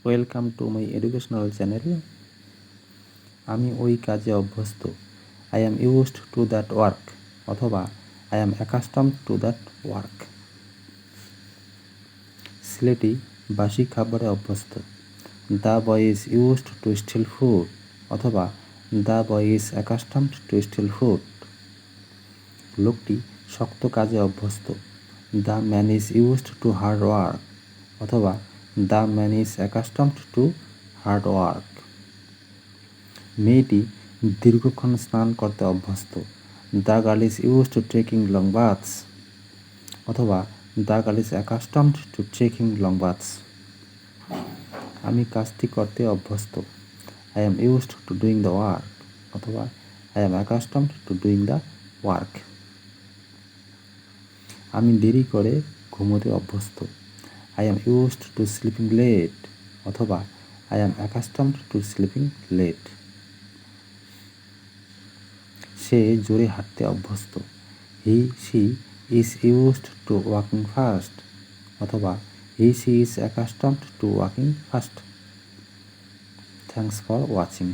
Welcome to my educational channel. আমি ওই কাজে অভ্যস্ত। I am used to that work অথবা I am accustomed to that work. ছেলেটি বাসি খাবারে অভ্যস্ত। The boy is used to stale food অথবা the boy is accustomed to stale food. লোকটি শক্ত কাজে অভ্যস্ত। The man is used to hard work অথবা the man is accustomed to hard work. মেয়েটি দীর্ঘক্ষণ স্নান করতে অভ্যস্ত। The girl is used two taking long baths অথবা the girl is accustomed to taking long baths. আমি কাজটি করতে অভ্যস্ত। I am used to doing the work অথবা I am accustomed to doing the work. আমি দেরি করে ঘুমোতে অভ্যস্ত। I am used to sleeping late অথবা I am accustomed to sleeping late. সে জোরে হাঁটতে অভ্যস্ত। She is used to walking fast অথবা she is accustomed to walking fast. Thanks for watching.